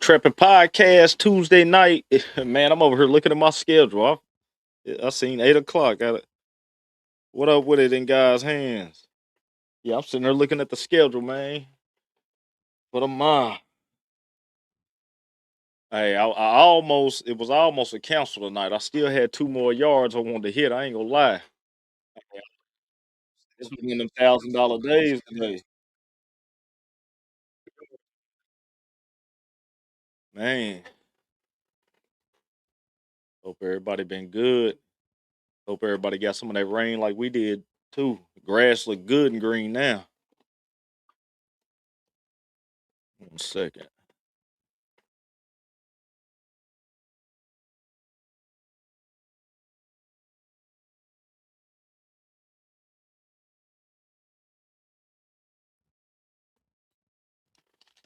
Trappin podcast Tuesday night. Man, I'm over here looking at my schedule. I seen 8 o'clock. What up with it in God's hands? Yeah, I'm sitting there looking at the schedule, man. But hey, I almost it was almost a cancel tonight. I still had 2 more yards I wanted to hit. I ain't gonna lie. It's one of them $1,000 days today, man. Hope everybody been good. Hope everybody got some of that rain like we did too. Grass look good and green now. 1 second.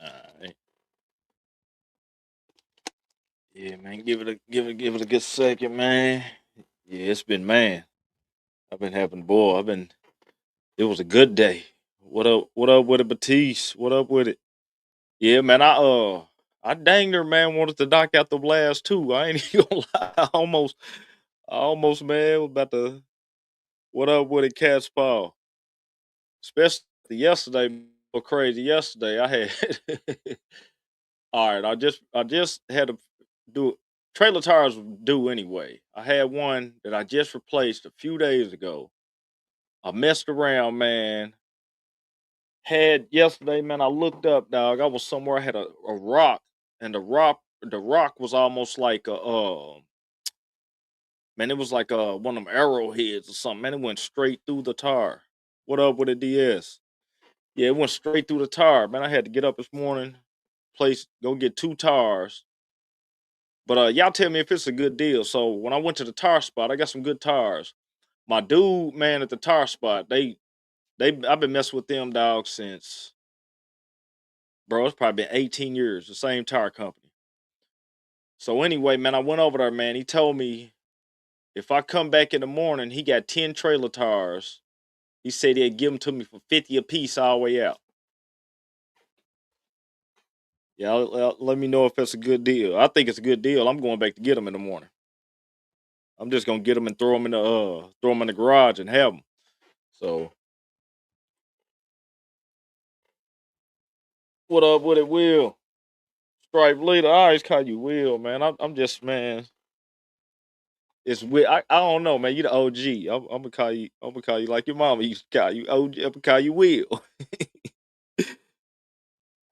Alright. Yeah, man. Give it a good second, man. Yeah, it's been man. I've been having boy. I've been. It was a good day. What up? What up with it, Batiste? What up with it? Yeah, man. I dang near man wanted to knock out the blast too. I ain't even gonna lie. I almost, man, was about to. What up with it, Cat's Paw? Especially yesterday. So crazy. Yesterday, I had. All right, I just had to do trailer tires were due anyway. I had one that I just replaced a few days ago. I messed around, man. Had yesterday, man. I looked up, dog. I was somewhere. I had a rock, and the rock was almost like a man. It was like one of them arrowheads or something. Man, it went straight through the tire. What up with the DS? Yeah, it went straight through the tire, man. I had to get up this morning, go get 2 tires. But y'all tell me if it's a good deal. So when I went to the tire spot, I got some good tires. My dude, man, at the tire spot, they I've been messing with them dogs since, bro. It's probably been 18 years. The same tire company. So anyway, man, I went over there, man. He told me if I come back in the morning, he got 10 trailer tires. He said he'd give them to me for 50 a piece all the way out. Yeah, let me know if it's a good deal. I think it's a good deal. I'm going back to get them in the morning. I'm just gonna get them and throw them in the garage and have them. So what up with it, Will? Stripe leader. I always call you Will, man. I'm just man. It's Will. I don't know, man. You the OG. I'm gonna call you. I'm gonna call you like your mama used to call you OG. I'm gonna call you Will.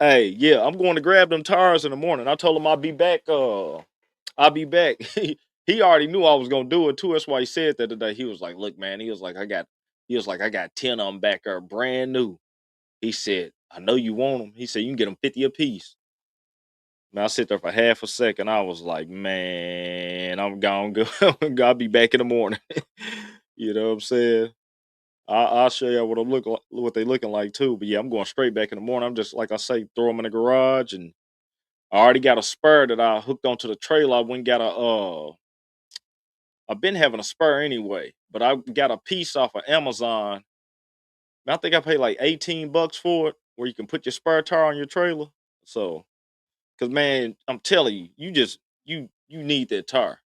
Hey, yeah, I'm going to grab them tires in the morning. I told him I'll be back. I'll be back. He already knew I was gonna do it too. That's why he said that today. He was like, "Look, man." He was like, I got 10 of them back there, brand new." He said, "I know you want them." He said, "You can get them 50 a piece." Man, I sit there for half a second. I was like, man, I'm gonna go. I'll be back in the morning. You know what I'm saying? I'll show you what what they looking like too. But yeah, I'm going straight back in the morning. I'm just like I say, throw them in the garage, and I already got a spur that I hooked onto the trailer. I went and got a I've been having a spur anyway, but I got a piece off of Amazon. I think I paid like 18 bucks for it, where you can put your spare tire on your trailer. So, cause man, I'm telling you, you need that tire.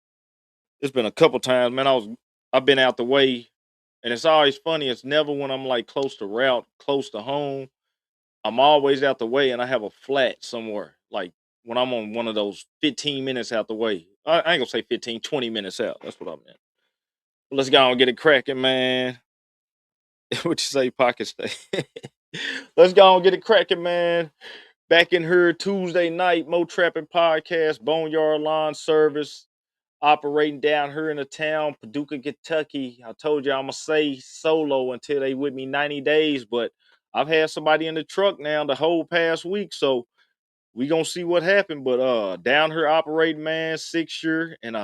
It's been a couple times, man. I've been out the way, and it's always funny. It's never when I'm like close to route, close to home. I'm always out the way, and I have a flat somewhere. Like when I'm on one of those 15 minutes out the way. I ain't gonna say 15, 20 minutes out. That's what I meant. But let's go and get it cracking, man. What you say, pocket stay? Let's go and get it cracking, man. Back in here Tuesday night, Trappin podcast, Boneyard Lawn Service, operating down here in the town, Paducah, Kentucky. I told you I'm gonna say solo until they with me 90 days, but I've had somebody in the truck now the whole past week, so we gonna see what happened. But down here operating, man, 6 year, and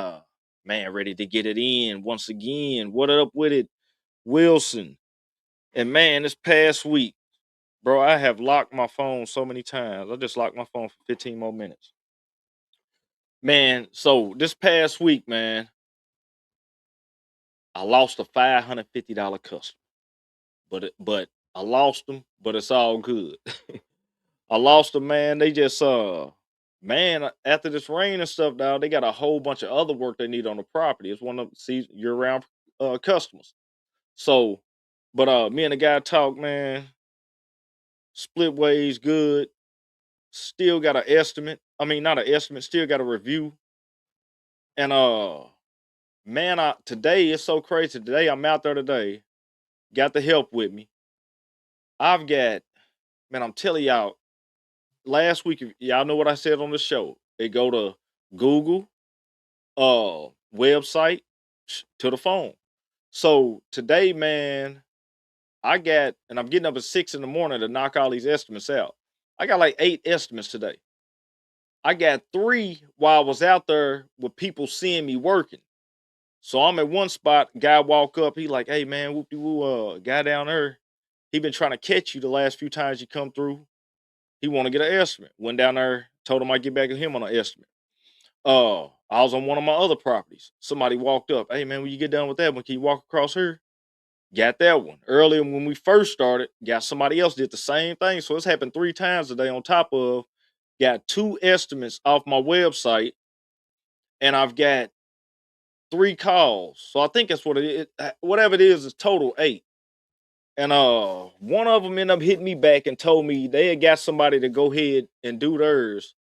man, ready to get it in once again. What up with it, Wilson? And man, this past week, bro, I have locked my phone so many times. I just locked my phone for 15 more minutes. Man, so this past week, man, I lost a $550 customer. But I lost them, but it's all good. I lost them, man. They just man, after this rain and stuff now, they got a whole bunch of other work they need on the property. It's one of the year-round customers. So, but me and the guy talk, man, split ways, good. Still got an estimate. I mean, not an estimate. Still got a review. And man, today it's so crazy. Today I'm out there today. Got the help with me. I've got, man, I'm telling y'all. Last week, y'all know what I said on the show. They go to Google, website to the phone. So today, man, and I'm getting up at 6 in the morning to knock all these estimates out. I got like 8 estimates today. I got 3 while I was out there with people seeing me working. So I'm at one spot, guy walk up, he like, hey man, whoop de woo, guy down there, he been trying to catch you the last few times you come through. He want to get an estimate. Went down there, told him I'd get back with him on an estimate. I was on one of my other properties. Somebody walked up, hey man, when you get done with that one, can you walk across here? Got that one. Earlier when we first started, got somebody else did the same thing. So it's happened 3 times today on top of got 2 estimates off my website, and I've got 3 calls. So I think that's what it is. Whatever it is total 8. And one of them ended up hitting me back and told me they had got somebody to go ahead and do theirs.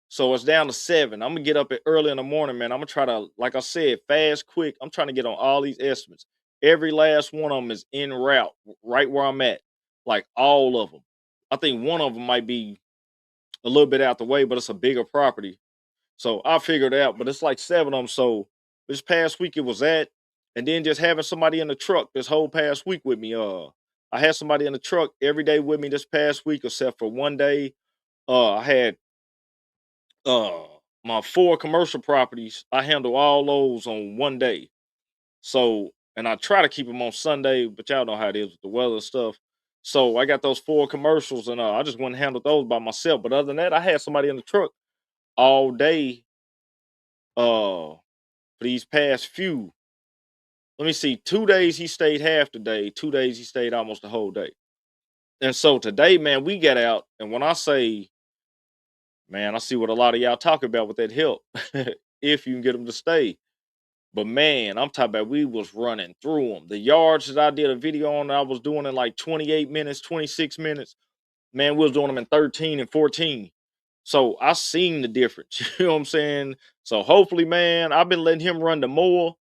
So it's down to 7. I'm gonna get up at early in the morning, man. I'm gonna try to, like I said, fast, quick. I'm trying to get on all these estimates. Every last one of them is en route, right where I'm at. Like all of them. I think one of them might be a little bit out the way, but it's a bigger property. So I figured it out. But it's like 7 of them. So this past week it was that, and then just having somebody in the truck this whole past week with me. I had somebody in the truck every day with me this past week, except for one day. I had uh my 4 commercial properties. I handle all those on one day. So, and I try to keep them on Sunday, but y'all know how it is with the weather and stuff. So I got those 4 commercials, and I just went and handled those by myself. But other than that, I had somebody in the truck all day for these past few. Let me see, 2 days he stayed half the day, 2 days he stayed almost the whole day. And so today, man, we got out, and when I say, man, I see what a lot of y'all talk about with that help, if you can get them to stay. But man, I'm talking about we was running through them. The yards that I did a video on, I was doing in like 28 minutes, 26 minutes. Man, we was doing them in 13 and 14. So I seen the difference. You know what I'm saying? So hopefully, man, I've been letting him run the mower.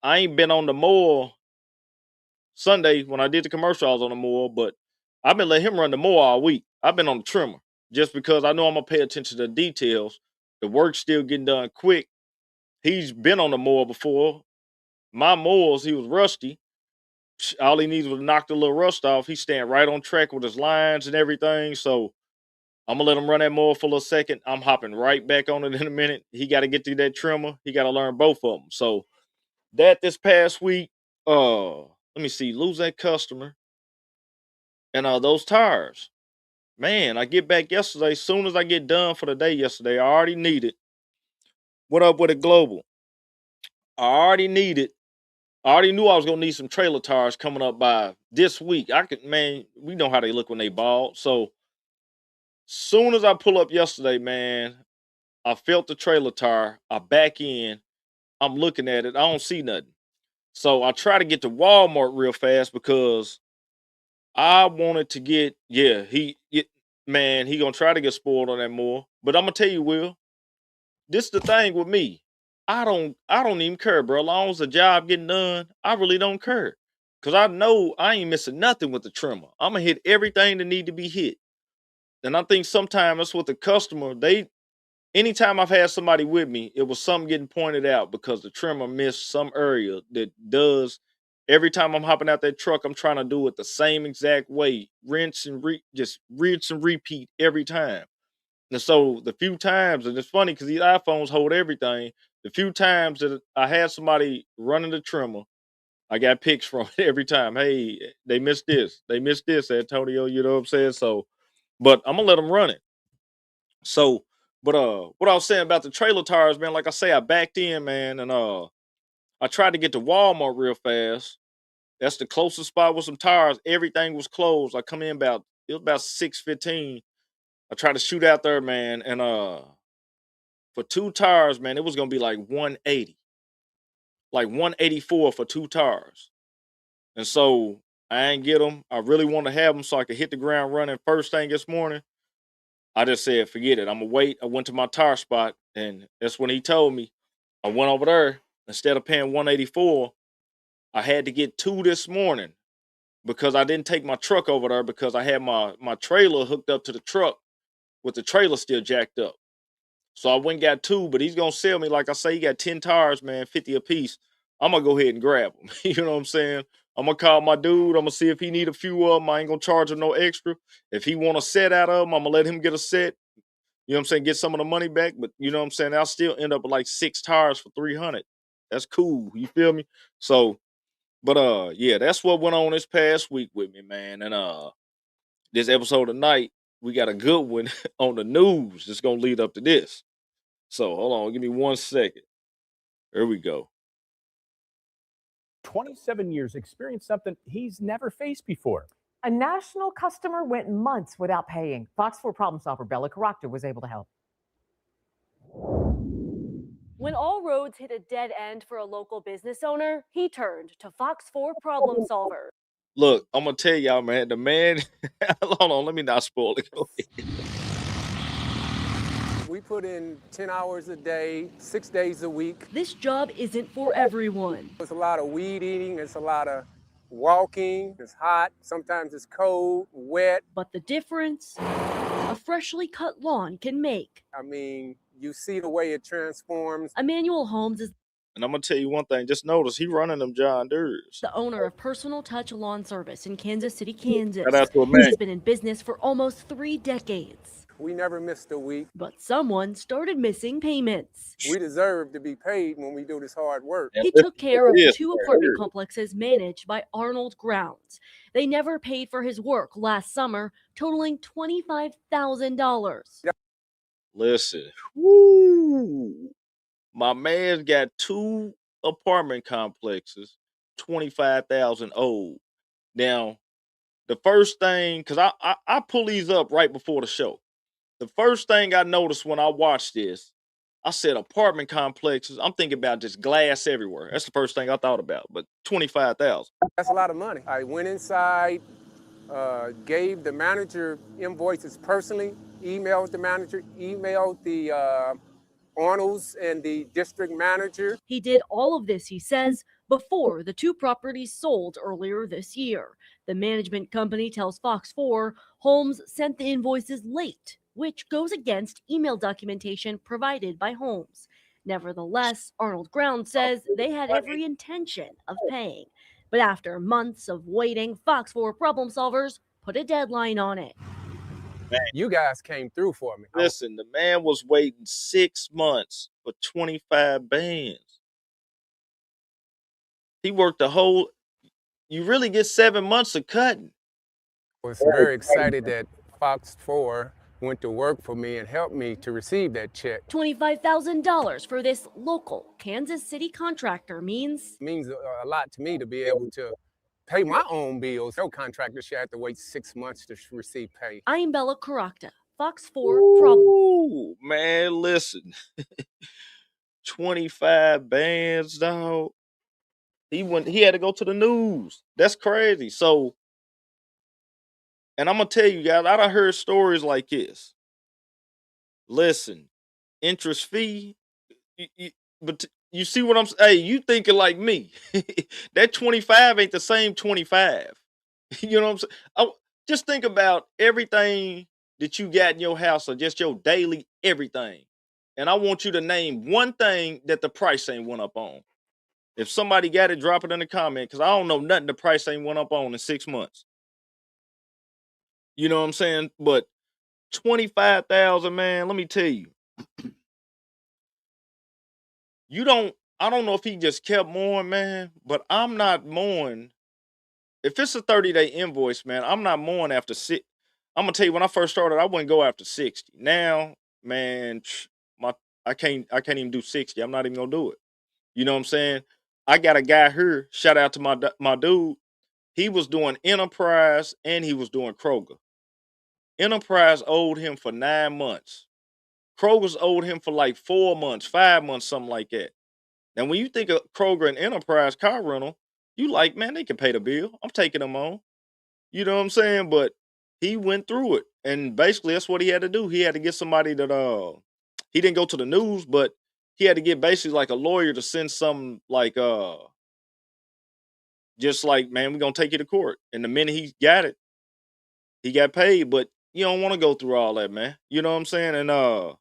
I ain't been on the mower Sunday when I did the commercial. I was on the mower, but I've been letting him run the mower all week. I've been on the trimmer just because I know I'm gonna pay attention to the details. The work's still getting done quick. He's been on the mower before. My mowers, he was rusty. All he needs was to knock the little rust off. He's staying right on track with his lines and everything. So I'm gonna let him run that mower for a second. I'm hopping right back on it in a minute. He got to get through that trimmer. He got to learn both of them. So that this past week, let me see, lose that customer and those tires. Man, I get back yesterday. Soon as I get done for the day yesterday, I already need it. What up with it, Global? I already need it. I already knew I was gonna need some trailer tires coming up by this week. I could, man, we know how they look when they bald. So soon as I pull up yesterday, man, I felt the trailer tire. I back in. I'm looking at it. I don't see nothing. So I try to get to Walmart real fast because I wanted to get, yeah, man, he gonna try to get spoiled on that more. But I'm gonna tell you, Will, this the thing with me. I don't even care, bro. As long as the job getting done, I really don't care. Cause I know I ain't missing nothing with the trimmer. I'm gonna hit everything that need to be hit. And I think sometimes that's what the customer, anytime I've had somebody with me, it was something getting pointed out because the trimmer missed some area that does. Every time I'm hopping out that truck, I'm trying to do it the same exact way, just rinse and repeat every time. And so the few times, and it's funny because these iPhones hold everything. The few times that I had somebody running the trimmer, I got pics from it every time. Hey, they missed this. They missed this, Antonio. You know what I'm saying? So, but I'm gonna let them run it. So, but what I was saying about the trailer tires, man, like I say, I backed in, man, and I tried to get to Walmart real fast. That's the closest spot with some tires. Everything was closed. I come in about, it was about 6:15. I tried to shoot out there, man, and For 2 tires, man, it was gonna be like 180, like 184 for 2 tires. And so I ain't get them. I really want to have them so I could hit the ground running first thing this morning. I just said, forget it. I'm gonna wait. I went to my tire spot, and that's when he told me. I went over there. Instead of paying 184, I had to get 2 this morning because I didn't take my truck over there because I had my trailer hooked up to the truck with the trailer still jacked up. So I went and got 2, but he's gonna sell me, like I say, he got 10 tires, man, 50 a piece. I'm gonna go ahead and grab them. You know what I'm saying? I'm gonna call my dude. I'm gonna see if he need a few of them. I ain't gonna charge him no extra. If he want a set out of them, I'm gonna let him get a set. You know what I'm saying? Get some of the money back. But you know what I'm saying? I'll still end up with like 6 tires for 300. That's cool. You feel me? So, but yeah, that's what went on this past week with me, man. And this episode tonight, we got a good one on the news that's gonna lead up to this. So hold on, give me 1 second. There we go. 27 years, experienced something he's never faced before. A national customer went months without paying. Fox 4 problem solver Bella Caracta was able to help. When all roads hit a dead end for a local business owner, he turned to Fox 4 problem solver. Look, I'm gonna tell y'all, man. The man, hold on, let me not spoil it. Go ahead. We put in 10 hours a day, 6 days a week. This job isn't for everyone. It's a lot of weed eating, it's a lot of walking, it's hot, sometimes it's cold, wet. But the difference a freshly cut lawn can make. I mean, you see the way it transforms. Emmanuel Holmes is And I'm gonna tell you one thing. Just notice he running them John Deere's. the owner of Personal Touch Lawn Service in Kansas City, Kansas. Shout out to Emmanuel. He's been in business for almost 3 decades. We never missed a week. But someone started missing payments. We deserve to be paid when we do this hard work. He took care of 2 apartment complexes managed by Arnold Grounds. They never paid for his work last summer, totaling $25,000. Listen, woo! My man's got 2 apartment complexes, 25,000 old. Now, the first thing, because I pull these up right before the show. The first thing I noticed when I watched this, I said apartment complexes. I'm thinking about just glass everywhere. That's the first thing I thought about. But 25,000. That's a lot of money. I went inside, gave the manager invoices personally, emailed the manager, emailed the Arnolds and the district manager. He did all of this, he says, before the 2 properties sold earlier this year. The management company tells Fox 4 Holmes sent the invoices late, which goes against email documentation provided by Holmes. Nevertheless, Arnold Ground says they had every intention of paying. But after months of waiting, Fox 4 problem solvers put a deadline on it. You guys came through for me. Listen, the man was waiting 6 months for 25 bands. He worked the whole. You really get 7 months of cutting. I was very excited that Fox 4 went to work for me and helped me to receive that check. $25,000 for this local Kansas City contractor means a lot to me to be able to pay my own bills. No contractor should have to wait 6 months to receive pay. I'm Bella Caracta, Fox 4 problem. Ooh, man, listen. 25 bands, dog. He had to go to the news. That's crazy. So, and I'm gonna tell you guys, I done heard stories like this. Listen, interest fee, but you see what I'm saying? Hey, you thinking like me. That 25 ain't the same 25. You know what I'm saying? Just think about everything that you got in your house or just your daily everything. And I want you to name one thing that the price ain't went up on. If somebody got it, drop it in the comment, because I don't know nothing the price ain't went up on in 6 months. You know what I'm saying? But 25,000, man, let me tell you. I don't know if he just kept mowing, man, but I'm not mowing. If it's a 30-day invoice, man, I'm not mowing after 6. I'm gonna tell you, when I first started, I wouldn't go after 60. Now, man, I can't even do 60. I'm not even gonna do it. You know what I'm saying? I got a guy here. Shout out to my dude. He was doing Enterprise and he was doing Kroger. Enterprise owed him for 9 months. Kroger's owed him for like 4 months, 5 months, something like that. Now, when you think of Kroger and Enterprise car rental, you like, man, they can pay the bill. I'm taking them on. You know what I'm saying? But he went through it. And basically that's what he had to do. He had to get somebody that he didn't go to the news, but he had to get basically like a lawyer to send some like just like, man, we're gonna take you to court. And the minute he got it, he got paid. But you don't want to go through all that, man. You know what I'm saying? And I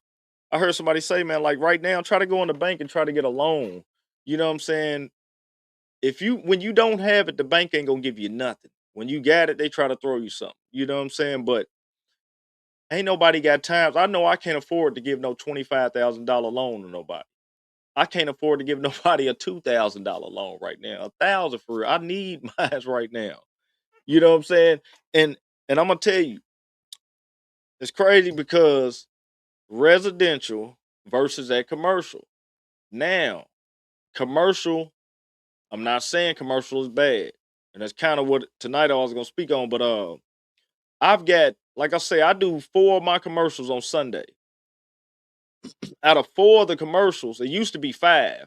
heard somebody say, man, like right now, try to go in the bank and try to get a loan. You know what I'm saying? When you don't have it, the bank ain't gonna give you nothing. When you got it, they try to throw you something. You know what I'm saying? But ain't nobody got times. I know I can't afford to give no $25,000 loan to nobody. I can't afford to give nobody a $2,000 loan right now. 1,000 for real. I need mine right now. You know what I'm saying? And I'm gonna tell you, it's crazy because residential versus a commercial. Now, commercial, I'm not saying commercial is bad. And that's kind of what tonight I was gonna speak on. But I've got, like I say, I do 4 of my commercials on Sunday. Out of 4 of the commercials, it used to be 5.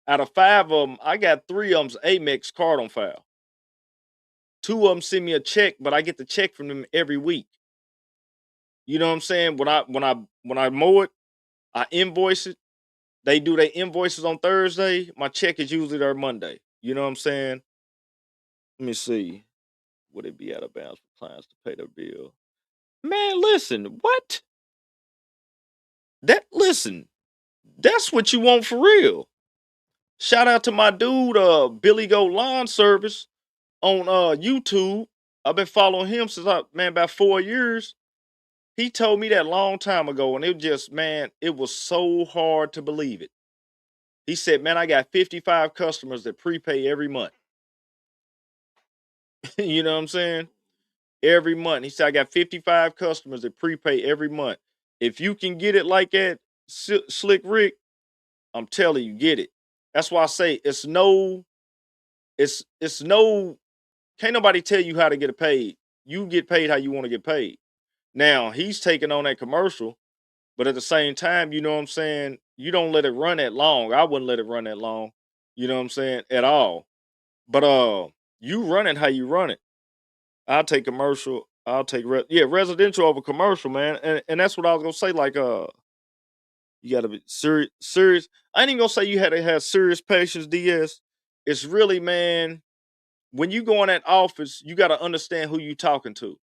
Out of 5 of them, I got 3 of them's Amex card on file. 2 of them send me a check, but I get the check from them every week. You know what I'm saying? When I mow it, I invoice it. They do their invoices on Thursday. My check is usually there Monday. You know what I'm saying? Let me see. Would it be out of bounds for clients to pay their bill? Man, listen, what? Listen, that's what you want for real. Shout out to my dude, Billy Goat Lawn Service on YouTube. I've been following him since about 4 years. He told me that long time ago, and it was so hard to believe it. He said, man, I got 55 customers that prepay every month. You know what I'm saying? Every month. He said, I got 55 customers that prepay every month. If you can get it like that, Slick Rick, I'm telling you, get it. That's why I say it's no, can't nobody tell you how to get it paid. You get paid how you want to get paid. Now, he's taking on that commercial, but at the same time, you know what I'm saying? You don't let it run that long. I wouldn't let it run that long. You know what I'm saying? At all. But you run it how you run it. I'll take commercial. I'll take residential over commercial, man. And that's what I was gonna say. Like, you gotta be serious. I ain't even gonna say you had to have serious patience, DS. It's really, man, when you go in that office, you gotta understand who you talking to.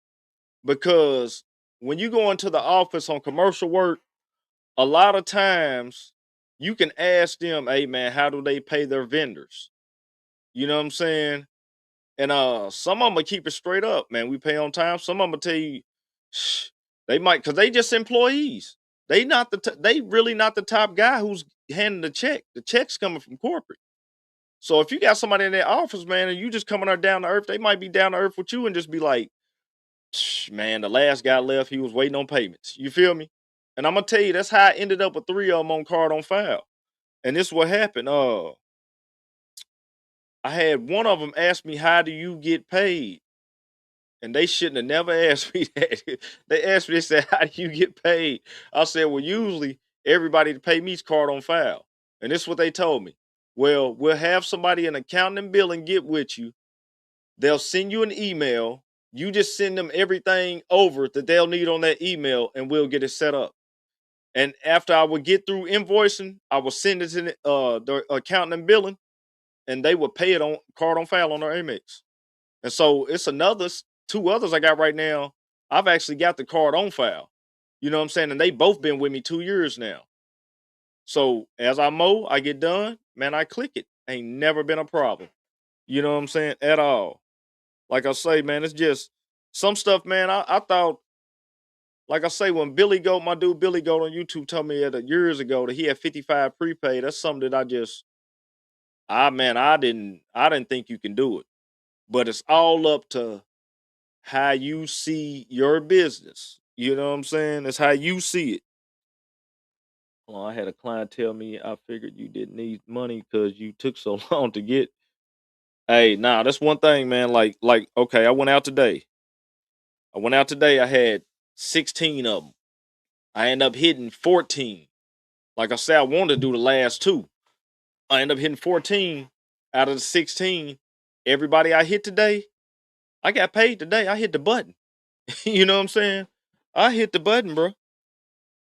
Because when you go into the office on commercial work, a lot of times you can ask them, hey man, how do they pay their vendors? You know what I'm saying? And some of them will keep it straight up, man. We pay on time. Some of them will tell you, shh, they might, cause they just employees. They really not the top guy who's handing the check. The check's coming from corporate. So if you got somebody in their office, man, and you just coming there down to earth, they might be down to earth with you and just be like, man, the last guy left. He was waiting on payments. You feel me? And I'm gonna tell you, that's how I ended up with 3 of them on card on file. And this is what happened. I had one of them ask me, how do you get paid? And they shouldn't have never asked me that. They asked me, they said, how do you get paid? I said, well, usually everybody to pay me is card on file. And this is what they told me. Well, we'll have somebody in accounting and billing get with you. They'll send you an email. You just send them everything over that they'll need on that email, and we'll get it set up. And after I would get through invoicing, I would send it to the accounting and billing, and they would pay it on card on file on their Amex. And so it's 2 others I got right now. I've actually got the card on file. You know what I'm saying? And they both been with me 2 years now. So as I mow, I get done, man, I click it. Ain't never been a problem. You know what I'm saying? At all. Like I say, man, it's just some stuff, man. I thought, like I say, when my dude Billy Goat on YouTube told me years ago that he had 55 prepaid, that's something that I didn't think you can do it. But it's all up to how you see your business. You know what I'm saying? It's how you see it. Well, I had a client tell me, I figured you didn't need money because you took so long to get. Hey, nah, that's one thing, man. Okay, I went out today. I had 16 of them. I end up hitting 14. Like I said, I wanted to do the last 2. I end up hitting 14 out of the 16. Everybody I hit today, I got paid today. I hit the button. You know what I'm saying? I hit the button, bro.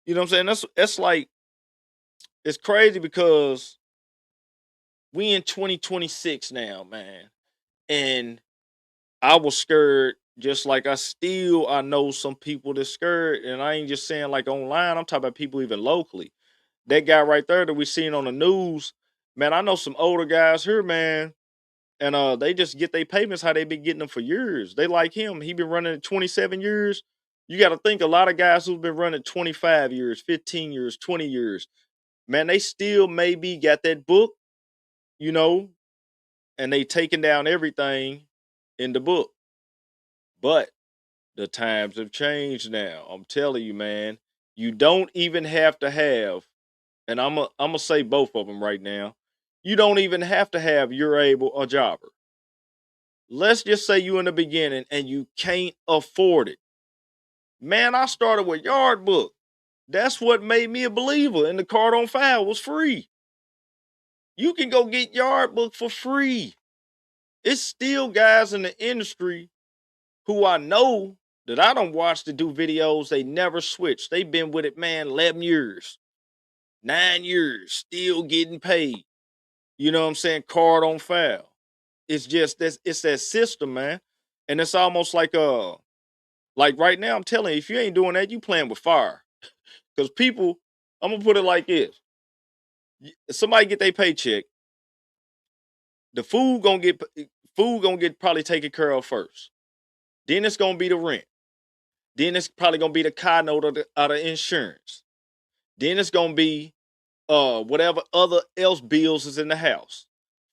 You know what I'm saying? That's like, it's crazy because we in 2026 now, man. And I was scared, just like I know some people that's scared. And I ain't just saying like online, I'm talking about people even locally. That guy right there that we seen on the news, man, I know some older guys here, man. And they just get their payments how they been getting them for years. They like him. He been running it 27 years. You got to think a lot of guys who've been running 25 years, 15 years, 20 years, man, they still maybe got that book, you know, and they taking down everything in the book. But the times have changed now. I'm telling you, man. You don't even have to have, and I'm gonna say both of them right now. You don't even have to have you're able a jobber. Let's just say you in the beginning and you can't afford it. Man, I started with Yard Book. That's what made me a believer. And the card on file was free. You can go get Yard Book for free. It's still guys in the industry who I know that I don't watch to do videos. They never switch. They've been with it, man, 11 years, 9 years, still getting paid. You know what I'm saying? Card on file. It's just it's that system, man. And it's almost like right now, I'm telling you, if you ain't doing that, you playing with fire. Because people, I'm gonna put it like this: somebody get their paycheck, the food gonna get probably taken care of first. Then it's gonna be the rent. Then it's probably gonna be the car note of the insurance. Then it's gonna be whatever other else bills is in the house,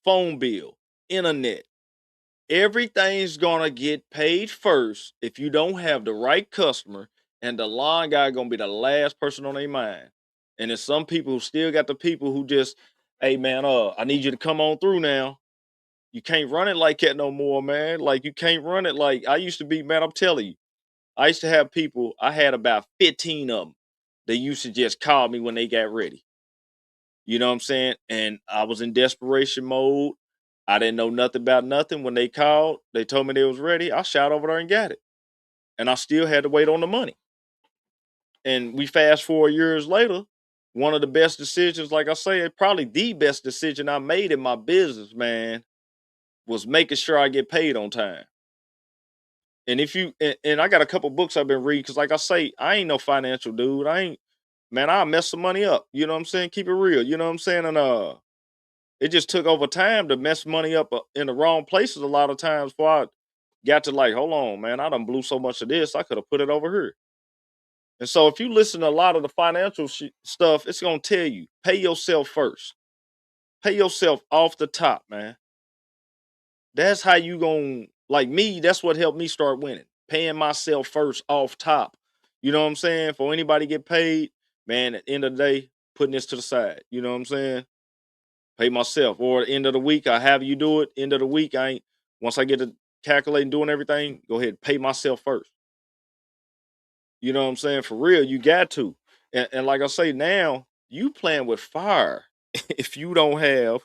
phone bill, internet. Everything's gonna get paid first if you don't have the right customer, and the line guy gonna be the last person on their mind. And there's some people who still got the people who just, hey man, I need you to come on through now. You can't run it like that no more, man. Like you can't run it like I used to be, man. I'm telling you, I used to have people. I had about 15 of them. They used to just call me when they got ready. You know what I'm saying? And I was in desperation mode. I didn't know nothing about nothing. When they called, they told me they was ready. I shot over there and got it. And I still had to wait on the money. And we fast forward years later, one of the best decisions, like I say, probably the best decision I made in my business, man, was making sure I get paid on time. And if you and I got a couple books I've been reading, because like I say, I ain't no financial dude. I ain't, man, I'll mess some money up. You know what I'm saying? Keep it real. You know what I'm saying? And it just took over time to mess money up in the wrong places a lot of times before I got to like, hold on, man, I done blew so much of this, I could have put it over here. And so if you listen to a lot of the financial stuff, it's going to tell you, pay yourself first. Pay yourself off the top, man. That's how you going to, like me, that's what helped me start winning. Paying myself first off top. You know what I'm saying? For anybody get paid, man, at the end of the day, putting this to the side. You know what I'm saying? Pay myself. Or at the end of the week, I have you do it. End of the week, once I get to calculating, doing everything, go ahead, pay myself first. You know what I'm saying? For real, you got to. And like I say, now you playing with fire if you don't have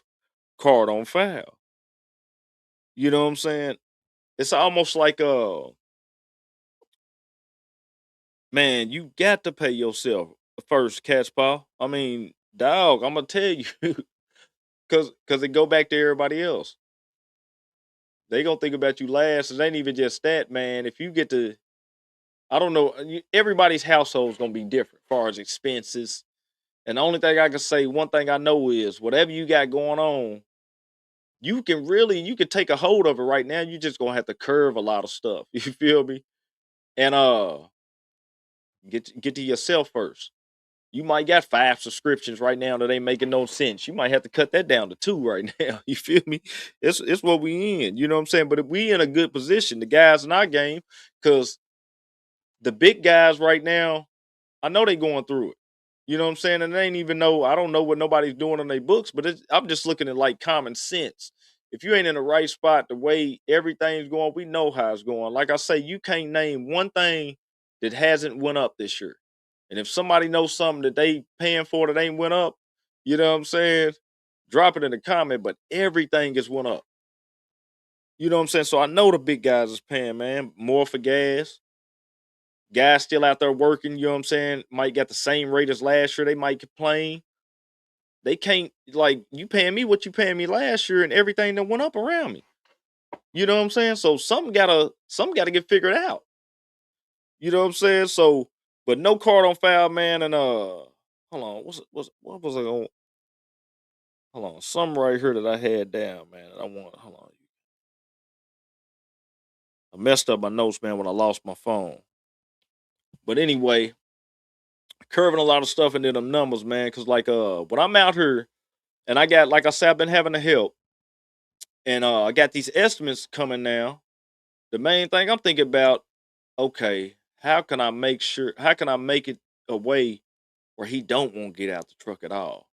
card on file. You know what I'm saying? It's almost like man, you got to pay yourself first, catch paw. I mean, dog, I'm gonna tell you, cause it go back to everybody else. They gonna think about you last. It ain't even just that, man. If you get to, I don't know, everybody's household is gonna be different as far as expenses. And the only thing I can say, one thing I know is whatever you got going on, you can take a hold of it right now. You just gonna have to curve a lot of stuff. You feel me? And get to yourself first. You might got 5 subscriptions right now that ain't making no sense. You might have to cut that down to 2 right now. You feel me? It's what we in. You know what I'm saying? But if we in a good position, the guys in our game, because the big guys right now, I know they going through it. You know what I'm saying? And they ain't even know. I don't know what nobody's doing on their books, but I'm just looking at like common sense. If you ain't in the right spot, the way everything's going, we know how it's going. Like I say, you can't name one thing that hasn't went up this year. And if somebody knows something that they paying for that ain't went up, you know what I'm saying? Drop it in the comment, but everything is went up. You know what I'm saying? So I know the big guys is paying, man, more for gas. Guys still out there working, you know what I'm saying? Might get the same rate as last year. They might complain. They can't, like, you paying me what you paying me last year and everything that went up around me. You know what I'm saying? So something gotta get figured out. You know what I'm saying? So, but no card on file, man. And hold on, what was I on? Hold on, something right here that I had down, man. I want, hold on. I messed up my notes, man, when I lost my phone. But anyway, curving a lot of stuff into them numbers, man. Cause like when I'm out here and I got, like I said, I've been having to help. And I got these estimates coming now. The main thing I'm thinking about, okay, how can I make it a way where he don't want to get out the truck at all?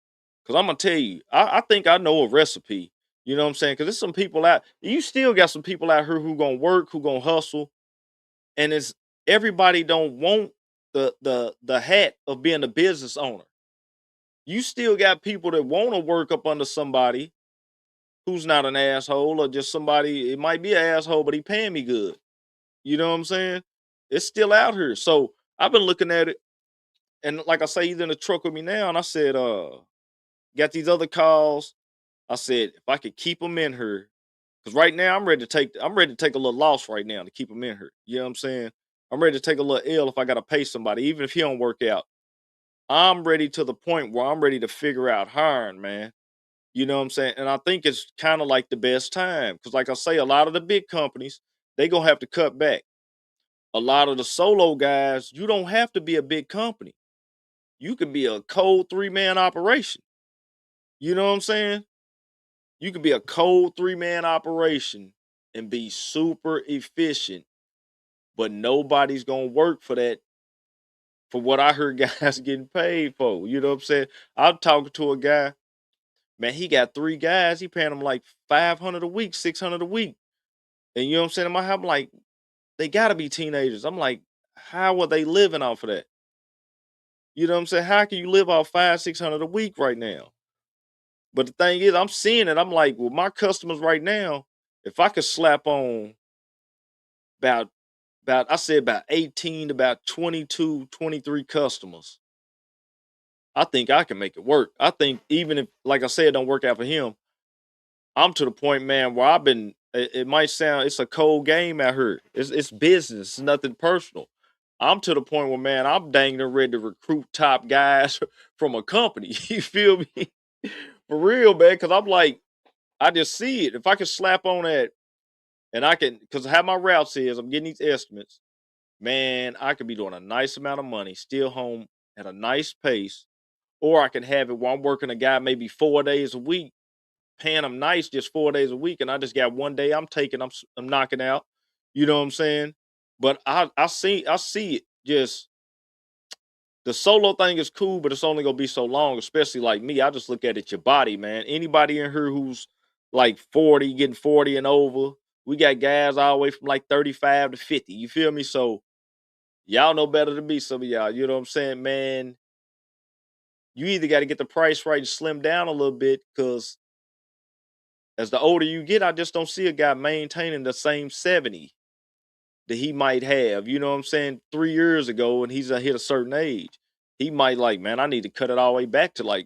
Cause I'm gonna tell you, I think I know a recipe. You know what I'm saying? Cause there's some people out, you still got some people out here who gonna work, who gonna hustle, and it's everybody don't want the hat of being a business owner. You still got people that want to work up under somebody who's not an asshole, or just somebody, it might be an asshole, but he paying me good. You know what I'm saying? It's still out here. So I've been looking at it, and like I say, he's in the truck with me now, and I said, got these other calls. I said, if I could keep them in here, because right now I'm ready to take a little loss right now to keep them in here. You know what I'm saying? I'm ready to take a little L if I gotta pay somebody, even if he don't work out. I'm ready to the point where I'm ready to figure out hiring, man. You know what I'm saying? And I think it's kind of like the best time. Because like I say, a lot of the big companies, they gonna have to cut back. A lot of the solo guys, you don't have to be a big company. You can be a cold 3-man operation. You know what I'm saying? You can be a cold 3-man operation and be super efficient, but nobody's gonna work for that, for what I heard guys getting paid for. You know what I'm saying? I'm talking to a guy, man, he got 3 guys, he paying them like 500 a week, 600 a week. And you know what I'm saying? In my head, I'm like, they gotta be teenagers. I'm like, how are they living off of that? You know what I'm saying? How can you live off 500-600 a week right now? But the thing is, I'm seeing it. I'm like, well, my customers right now, if I could slap on about I said about 18 to about 22, 23 customers, I think I can make it work. I think even if, like I said, it don't work out for him, I'm to the point, man, where I've been. It might sound, it's a cold game out here. It's business. It's nothing personal. I'm to the point where, man, I'm dang near ready to recruit top guys from a company. You feel me? For real, man. Because I'm like, I just see it. If I could slap on that, and I can, because how my routes is, I'm getting these estimates. Man, I could be doing a nice amount of money, still home at a nice pace, or I can have it while I'm working a guy maybe 4 days a week, paying him nice just 4 days a week, and I just got one day I'm taking, I'm knocking out. You know what I'm saying? But I see it. Just the solo thing is cool, but it's only gonna be so long. Especially like me, I just look at it your body, man. Anybody in here who's like 40, getting 40 and over, we got guys all the way from like 35 to 50. You feel me? So y'all know better than me, some of y'all. You know what I'm saying, man? You either got to get the price right and slim down a little bit, because as the older you get, I just don't see a guy maintaining the same 70 that he might have. You know what I'm saying? 3 years ago, and he's hit a certain age, he might like, man, I need to cut it all the way back to like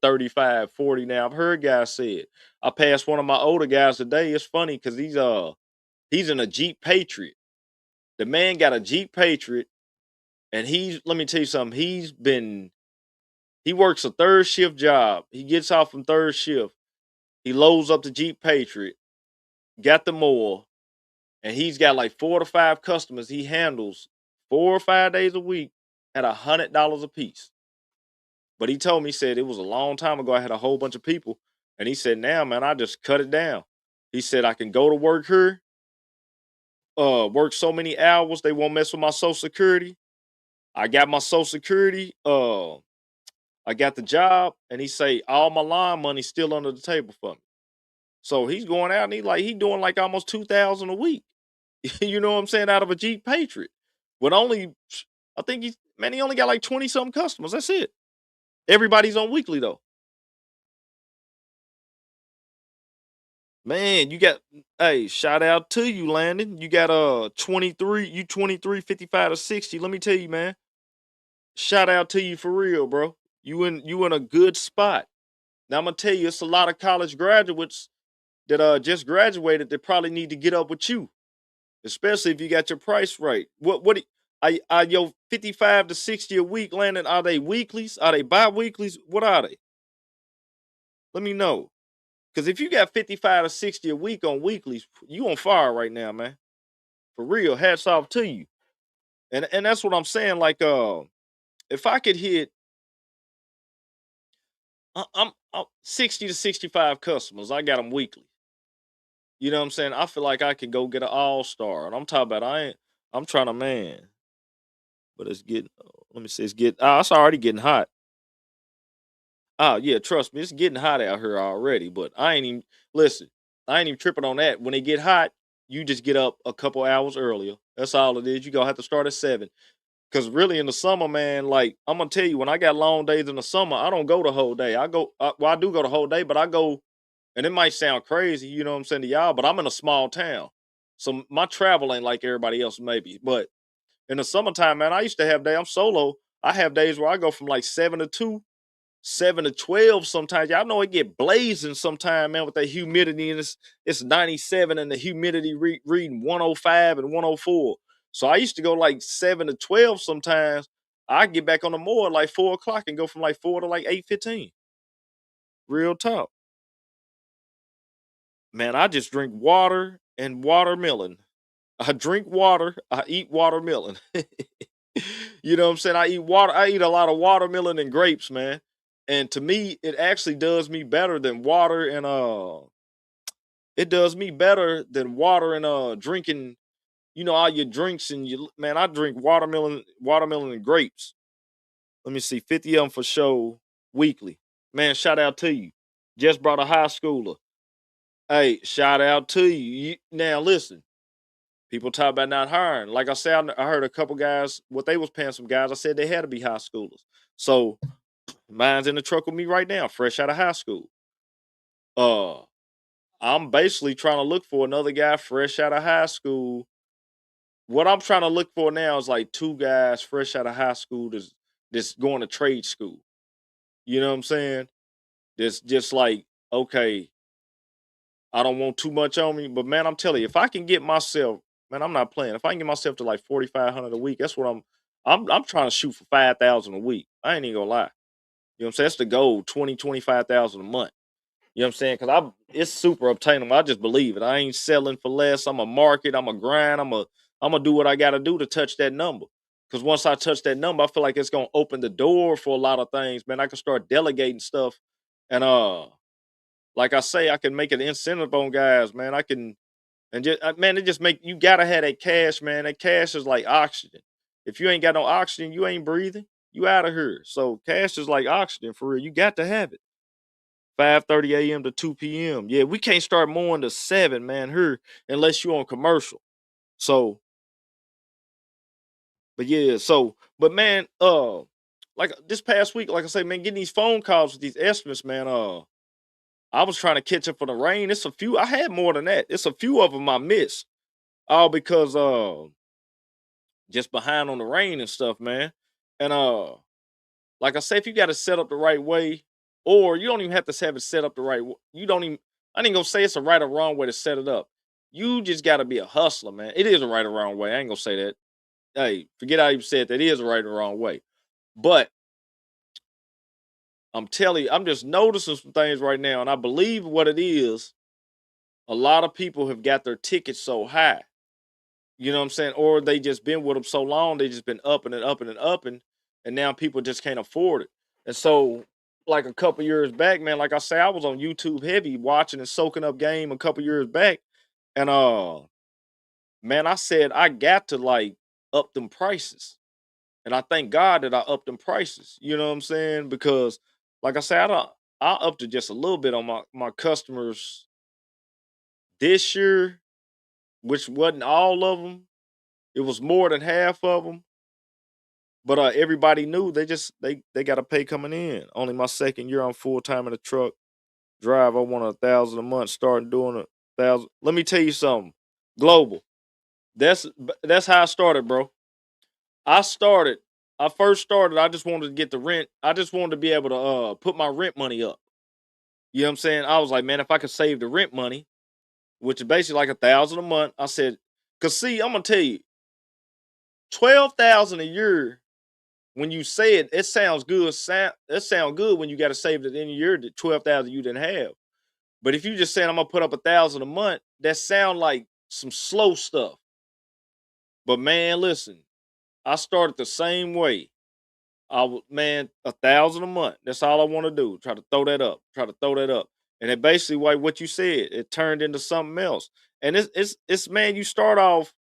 35, 40 now. I've heard guys say it. I passed one of my older guys today. It's funny because he's in a Jeep Patriot. The man got a Jeep Patriot, and let me tell you something. He works a third shift job. He gets off from third shift. He loads up the Jeep Patriot, got the mower, and he's got like 4 to 5 customers he handles 4 or 5 days a week at $100 a piece. But he told me, he said, it was a long time ago. I had a whole bunch of people. And he said, now, man, I just cut it down. He said, I can go to work here, work so many hours, they won't mess with my Social Security. I got my Social Security. I got the job. And he say, all my line money's still under the table for me. So he's going out and he doing like almost $2,000 a week. You know what I'm saying? Out of a Jeep Patriot. With only I think he only got like 20 something customers. That's it. Everybody's on weekly though. Man, hey, shout out to you, Landon. You got 23, 55 to 60. Let me tell you, man. Shout out to you for real, bro. You in a good spot. Now I'm gonna tell you, it's a lot of college graduates that just graduated that probably need to get up with you, especially if you got your price right. Are your 55 to 60 a week, Landon? Are they weeklies? Are they bi-weeklies? What are they? Let me know. Because if you got 55 to 60 a week on weeklies, you on fire right now, man. For real, hats off to you. And that's what I'm saying. Like, if I could hit, I'm 60 to 65 customers. I got them weekly. You know what I'm saying? I feel like I could go get an all-star. And I'm talking about I'm trying to, man. But it's getting, let me see, it's already getting hot. Oh, yeah, trust me, it's getting hot out here already. But I ain't even tripping on that. When it get hot, you just get up a couple hours earlier. That's all it is. You gonna have to start at 7. Cause really in the summer, man, like I'm gonna tell you, when I got long days in the summer, I don't go the whole day. I do go the whole day, but I go, and it might sound crazy, you know what I'm saying to y'all, but I'm in a small town, so my travel ain't like everybody else maybe. But in the summertime, man, I used to have days. I'm solo. I have days where I go from like 7 to 2, 7 to 12 sometimes. Y'all know it get blazing sometime, man, with that humidity, and it's 97 and the humidity reading 105 and 104. So I used to go like 7 to 12 sometimes. I get back on the moor at like 4 o'clock and go from like 4 to like 8:15. Real talk. Man, I just drink water and watermelon. I drink water, I eat watermelon. You know what I'm saying? I eat a lot of watermelon and grapes, man. And to me, it actually does me better than water and drinking, all your drinks and man, I drink watermelon and grapes. Let me see, 50 of them for show weekly. Man, shout out to you. Just brought a high schooler. Hey, shout out to you. Now listen, people talk about not hiring. Like I said, I heard a couple guys, what they was paying some guys, I said they had to be high schoolers. So mine's in the truck with me right now, fresh out of high school. I'm basically trying to look for another guy fresh out of high school. What I'm trying to look for now is like 2 guys fresh out of high school that's going to trade school. You know what I'm saying? That's just like, okay, I don't want too much on me, but man, I'm telling you, if I can get myself, man, I'm not playing. If I can get myself to like 4,500 a week, that's what I'm trying to shoot for 5,000 a week. I ain't even gonna lie. You know what I'm saying? That's the goal, 25,000 a month. You know what I'm saying? Because it's super obtainable. I just believe it. I ain't selling for less. I'm a market. I'm a grind. I'm gonna do what I gotta do to touch that number. Because once I touch that number, I feel like it's gonna open the door for a lot of things. Man, I can start delegating stuff, and like I say, I can make an incentive on guys. Man, I can, and just man, it just make you gotta have that cash, man. That cash is like oxygen. If you ain't got no oxygen, you ain't breathing. You out of here. So cash is like oxygen for real. You got to have it. 5:30 a.m. to 2 p.m. Yeah, we can't start mowing to 7, man, here, unless you on commercial. So, but yeah, but man, like this past week, like I say, man, getting these phone calls with these estimates, man, I was trying to catch up for the rain. It's a few, I had more than that. It's a few of them I missed. All because just behind on the rain and stuff, man. And like I say, if you got to set up the right way, or you don't even have to have it set up the right way. You don't even, I ain't gonna say it's a right or wrong way to set it up. You just got to be a hustler, man. It is a right or wrong way. I ain't gonna say that. Hey, forget how you said that. It is a right or wrong way. But I'm telling you, I'm just noticing some things right now. And I believe what it is, a lot of people have got their tickets so high. You know what I'm saying? Or they just been with them so long, they just been upping and upping and upping, and now people just can't afford it. And so, like a couple years back, man, like I say, I was on YouTube heavy watching and soaking up game a couple years back, and man, I said I got to like up them prices, and I thank God that I upped them prices. You know what I'm saying? Because, like I said, I upped it just a little bit on my customers this year, which wasn't all of them. It was more than half of them. But everybody knew they got to pay coming in. Only my second year I'm full time in the truck drive. I want 1,000 a month. Starting doing 1,000. Let me tell you something. Global. That's how I started, bro. I started. I first started. I just wanted to get the rent. I just wanted to be able to put my rent money up. You know what I'm saying? I was like, man, if I could save the rent money, which is basically like 1,000 a month, I said, cause see, I'm gonna tell you, 12,000 a year. When you say it, it sounds good. It sounds good when you got to save it at the end of the year. The 12,000 you didn't have. But if you just saying I'm gonna put up 1,000 a month, that sound like some slow stuff. But man, listen, I started the same way. Man, 1,000 a month. That's all I want to do. Try to throw that up. Try to throw that up. And it basically like what you said, it turned into something else. And it's man, you start off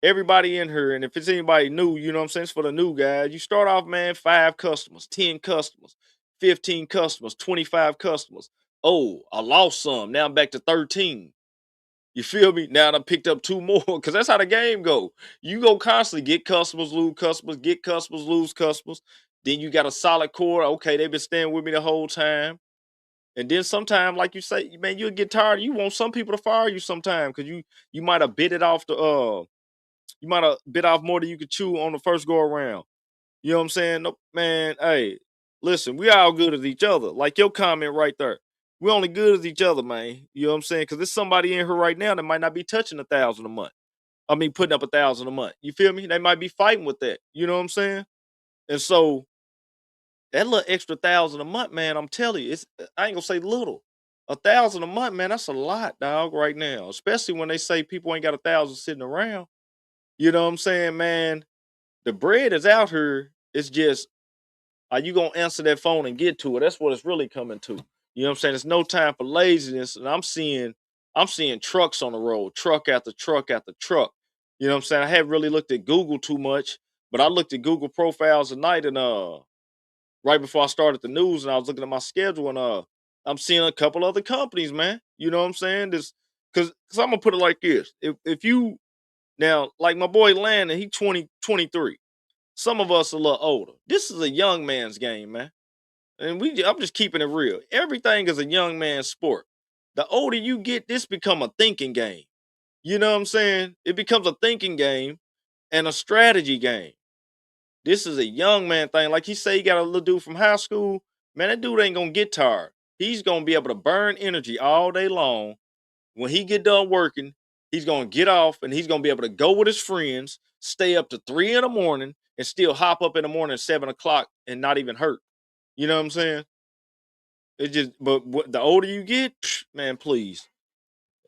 everybody in here, and if it's anybody new, you know what I'm saying? It's for the new guys. You start off, man, 5 customers, 10 customers, 15 customers, 25 customers. Oh, I lost some. Now I'm back to 13. You feel me? Now I picked up 2 more because that's how the game go. You go constantly get customers, lose customers, get customers, lose customers. Then you got a solid core. Okay, they've been staying with me the whole time. And then sometime, like you say, man, you'll get tired. You want some people to fire you sometime because you might have bit it off you might have bit off more than you could chew on the first go around. You know what I'm saying? No, man, hey, listen, we all good as each other. Like your comment right there. We only good as each other, man. You know what I'm saying? Because there's somebody in here right now that might not be touching 1,000 a month. I mean, putting up 1,000 a month. You feel me? They might be fighting with that. You know what I'm saying? And so that little extra 1,000 a month, man, I'm telling you, I ain't gonna say little. 1,000 a month, man, that's a lot, dog, right now. Especially when they say people ain't got 1,000 sitting around. You know what I'm saying, man? The bread is out here. It's just, are you gonna answer that phone and get to it? That's what it's really coming to. You know what I'm saying? There's no time for laziness. And I'm seeing trucks on the road, truck after truck after truck. You know what I'm saying? I haven't really looked at Google too much, but I looked at Google profiles tonight and right before I started the news, and I was looking at my schedule, and I'm seeing a couple other companies, man. You know what I'm saying? This because I'm gonna put it like this. If you now, like my boy Landon, he 23. Some of us a little older. This is a young man's game, man. And I'm just keeping it real. Everything is a young man's sport. The older you get, this become a thinking game. You know what I'm saying? It becomes a thinking game and a strategy game. This is a young man thing. Like he say, he got a little dude from high school. Man, that dude ain't gonna get tired. He's gonna be able to burn energy all day long. When he get done working, he's gonna get off and he's gonna be able to go with his friends, stay up to 3 in the morning, and still hop up in the morning at 7 o'clock and not even hurt. You know what I'm saying? It just, but the older you get, man, please.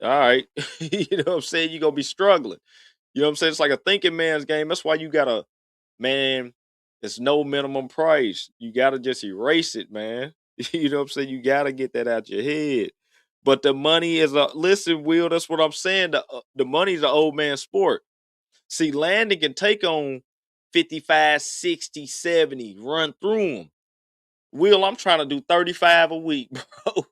All right. You know what I'm saying? You're gonna be struggling. You know what I'm saying? It's like a thinking man's game. That's why you gotta, man, it's no minimum price. You gotta just erase it, man. You know what I'm saying? You gotta get that out your head. But the money is a listen, Will. That's what I'm saying. The money's an old man sport. See, Landon can take on 55, 60, 70, run through them. Will, I'm trying to do 35 a week, bro.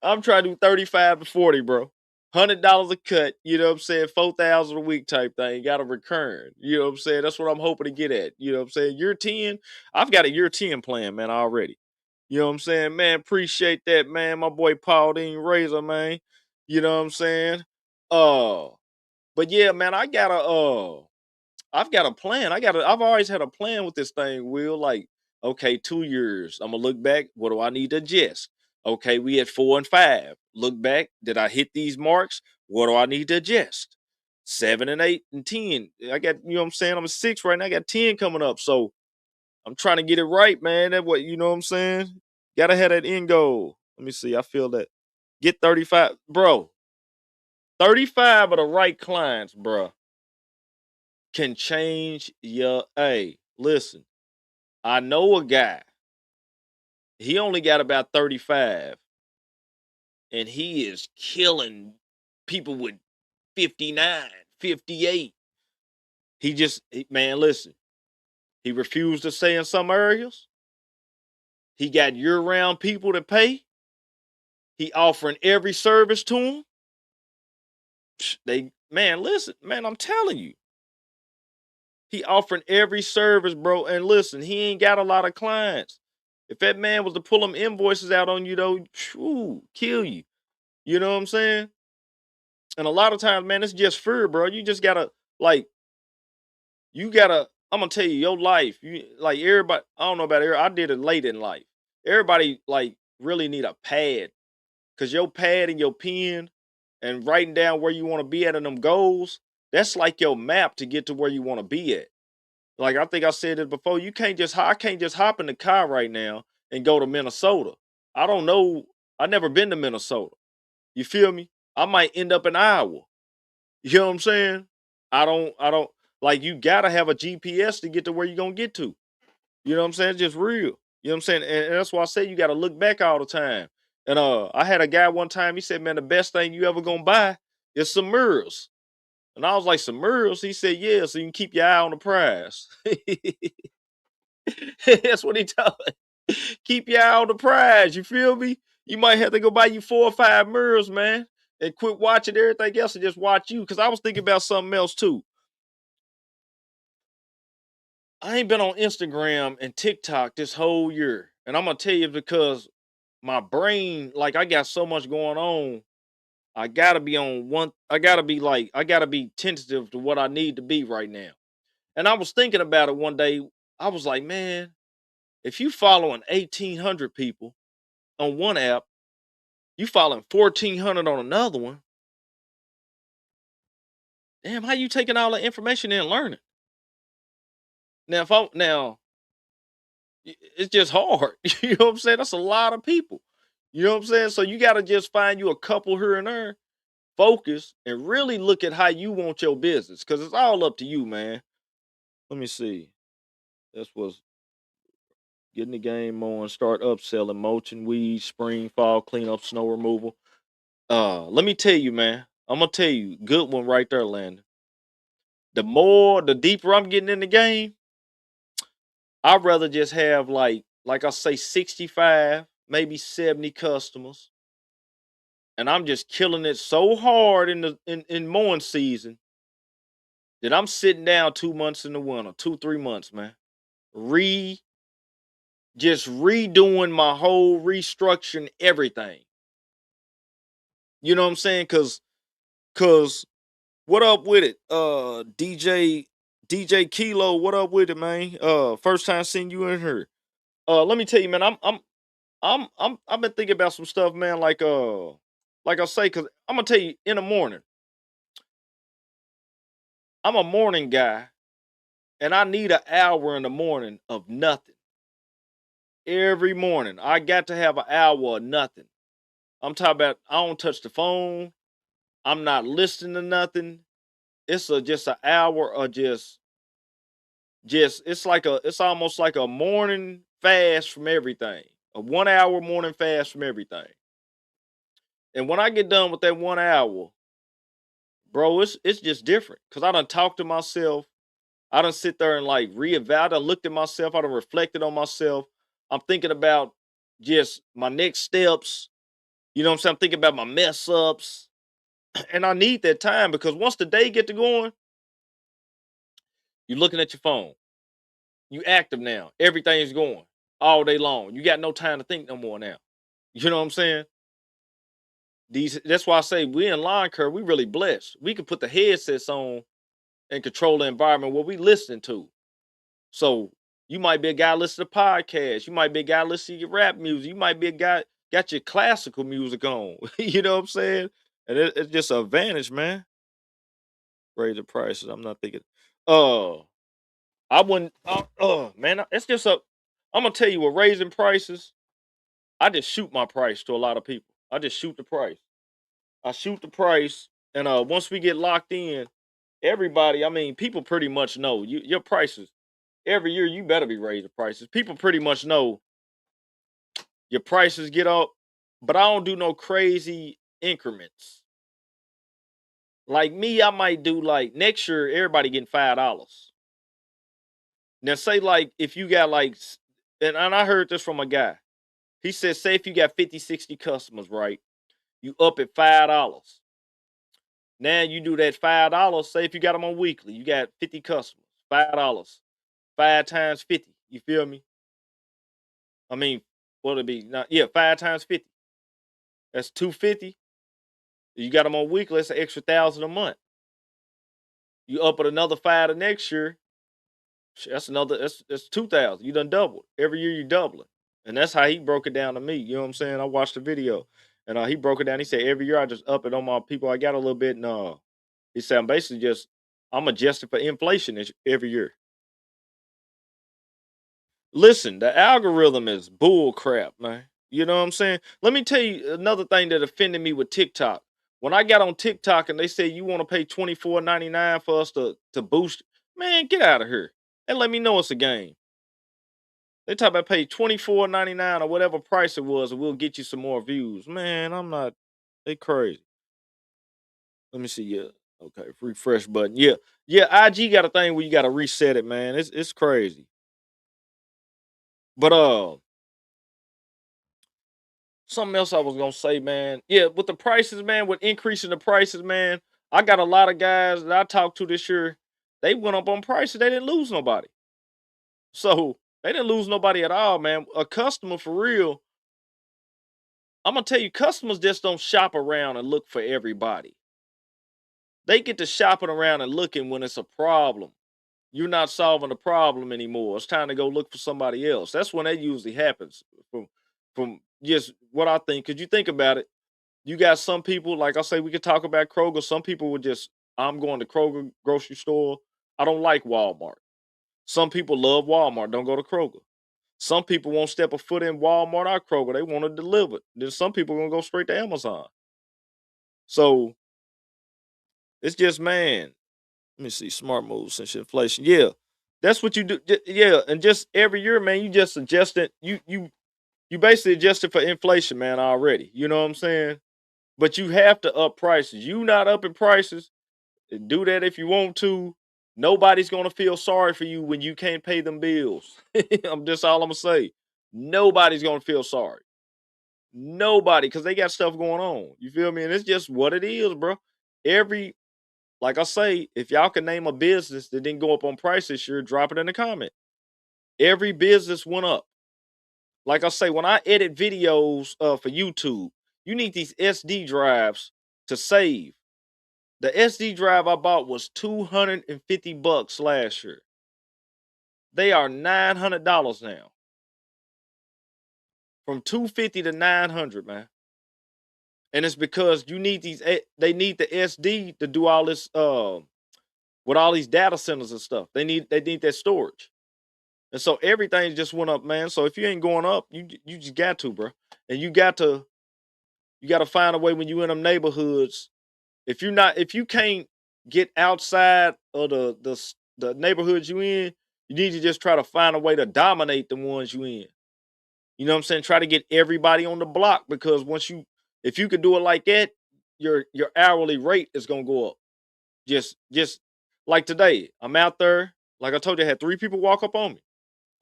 I'm trying to do 35 to 40, bro. $100 a cut, you know what I'm saying? 4,000 a week type thing. Got a recurring. You know what I'm saying? That's what I'm hoping to get at. You know what I'm saying? Year 10, I've got a year 10 plan, man, already. You know what I'm saying? Man, appreciate that, man. My boy Paul Dean Razor, man. You know what I'm saying? Uh, but yeah, man, I've got a plan. I've always had a plan with this thing, Will. Like, okay, 2 years. I'm gonna look back. What do I need to adjust? Okay, we had 4 and 5. Look back. Did I hit these marks? What do I need to adjust? 7 and 8 and 10. I got, you know what I'm saying? I'm a 6 right now. I got 10 coming up. So I'm trying to get it right, man. That what you know what I'm saying? Gotta have that end goal. Let me see. I feel that. Get 35. Bro. 35 of the right clients, bro, can change your hey, listen. I know a guy. He only got about 35 and he is killing people with 59, 58. Man, listen. He refused to stay in some areas. He got year-round people to pay. He offering every service to them. Man, listen, man, I'm telling you. He offering every service, bro. And listen, he ain't got a lot of clients. If that man was to pull them invoices out on you, though, phew, kill you. You know what I'm saying? And a lot of times, man, it's just fear, bro. You just gotta like, I'm gonna tell you, your life, you like everybody. I don't know about everybody. I did it late in life. Everybody like really need a pad, cause your pad and your pen and writing down where you want to be at in them goals. That's like your map to get to where you want to be at. Like I think I said it before. I can't just hop in the car right now and go to Minnesota. I don't know. I never been to Minnesota. You feel me? I might end up in Iowa. You know what I'm saying? I don't like you gotta have a GPS to get to where you're gonna get to. You know what I'm saying? It's just real. You know what I'm saying? And that's why I say you gotta look back all the time. And I had a guy one time, he said, man, the best thing you ever gonna buy is some mirrors. And I was like, some mirrors? He said, yeah, so you can keep your eye on the prize. That's what he told me. Keep your eye on the prize. You feel me? You might have to go buy you 4 or 5 mirrors, man, and quit watching everything else and just watch you. Cause I was thinking about something else too. I ain't been on Instagram and TikTok this whole year. And I'm gonna tell you because my brain, like I got so much going on. I gotta be on one, I gotta be tentative to what I need to be right now. And I was thinking about it one day. I was like, man, if you following 1,800 people on one app, you following 1,400 on another one. Damn, how you taking all the information and learning? Now, it's just hard. You know what I'm saying? That's a lot of people. You know what I'm saying? So you got to just find you a couple here and there, focus, and really look at how you want your business, because it's all up to you, man. Let me see. This was getting the game on, start upselling, mulching, weeds, spring, fall, cleanup, snow removal. Let me tell you, man. I'm gonna tell you, good one right there, Landon. The deeper I'm getting in the game, I'd rather just have like I say, 65, maybe 70 customers, and I'm just killing it so hard in mowing season that I'm sitting down 2 months in the winter, 2, 3 months, man. Re just redoing my whole restructuring everything. You know what I'm saying? Cause what up with it? DJ Kilo, what up with it, man? First time seeing you in here. Let me tell you, man, I've been thinking about some stuff, man, like I say, cause I'm gonna tell you in the morning, I'm a morning guy and I need an hour in the morning of nothing. Every morning. I got to have an hour of nothing. I'm talking about I don't touch the phone. I'm not listening to nothing. It's just an hour of just it's almost like a morning fast from everything. A 1 hour morning fast from everything. And when I get done with that 1 hour, bro, it's just different. Cause I done talked to myself. I done sit there and like reevaluate. I done looked at myself. I done reflected on myself. I'm thinking about just my next steps. You know what I'm saying? I'm thinking about my mess ups. And I need that time because once the day get to going, you're looking at your phone. You active now. Everything's going all day long. You got no time to think no more now. You know what I'm saying? That's why I say we in line curve, we really blessed. We can put the headsets on and control the environment what we listening to. So you might be a guy listening to podcasts. You might be a guy listening to your rap music. You might be a guy got your classical music on. You know what I'm saying? And it's just an advantage, man. Raise the prices. I'm not thinking. I wouldn't. Man, it's just a. I'm gonna tell you, with raising prices, I just shoot my price to a lot of people. I just shoot the price. I shoot the price, and once we get locked in, everybody. I mean, people pretty much know your prices. Every year, you better be raising prices. People pretty much know your prices get up, but I don't do no crazy increments. Like me, I might do like next year, everybody getting $5. Now, say like if you got like, and I heard this from a guy. He said, say if you got 50, 60 customers, right? You up at $5. Now you do that $5. Say if you got them on weekly, you got 50 customers, $5. 5 times 50. You feel me? I mean, what'll it be? Not, yeah, 5 times 50. That's 250. You got them on weekly, that's an extra 1,000 a month. You up at another 5 the next year, that's another, that's 2,000. You done doubled. Every year you doubling. And that's how he broke it down to me. You know what I'm saying? I watched the video and he broke it down. He said, every year I just up it on my people. I got a little bit. And he said, I'm adjusting for inflation every year. Listen, the algorithm is bull crap, man. You know what I'm saying? Let me tell you another thing that offended me with TikTok. When I got on TikTok and they said you want to pay $24.99 for us to boost, man, get out of here. And let me know it's a game. They talk about pay $24.99 or whatever price it was, and we'll get you some more views. Man, I'm not. They crazy. Let me see. Yeah. Okay. Refresh button. Yeah. Yeah. IG got a thing where you got to reset it, man. It's crazy. But something else I was gonna say, man. Yeah, with the prices, man, with increasing the prices, man. I got a lot of guys that I talked to this year. They went up on prices. They didn't lose nobody. So they didn't lose nobody at all, man. A customer for real. I'm gonna tell you, customers just don't shop around and look for everybody. They get to shopping around and looking when it's a problem. You're not solving the problem anymore. It's time to go look for somebody else. That's when that usually happens. From just what I think. Cause you think about it, you got some people, like I say, we could talk about Kroger. Some people would just, I'm going to Kroger grocery store. I don't like Walmart. Some people love Walmart. Don't go to Kroger. Some people won't step a foot in Walmart or Kroger. They want to deliver. Then some people are gonna go straight to Amazon. So it's just, man. Let me see. Smart moves since inflation. Yeah, that's what you do. Yeah, and just every year, man, you just adjust it. You basically adjusted for inflation, man, already. You know what I'm saying? But you have to up prices. You not upping prices. Do that if you want to. Nobody's gonna feel sorry for you when you can't pay them bills. I'm just all I'm gonna say. Nobody's gonna feel sorry. Nobody, because they got stuff going on. You feel me? And it's just what it is, bro. Every, like I say, if y'all can name a business that didn't go up on price this year, drop it in the comment. Every business went up. Like I say, when I edit videos for YouTube, you need these SD drives to save. The SD drive I bought was $250 last year. They are $900 now. From $250 to $900, man. And it's because you need these. They need the SD to do all this with all these data centers and stuff. They need that storage. And so everything just went up, man. So if you ain't going up, you just got to, bro. And you got to find a way when you in them neighborhoods. If you can't get outside of the neighborhoods you in, you need to just try to find a way to dominate the ones you in. You know what I'm saying? Try to get everybody on the block, because if you could do it like that, your hourly rate is gonna go up. Just like today, I'm out there. Like I told you, I had 3 people walk up on me.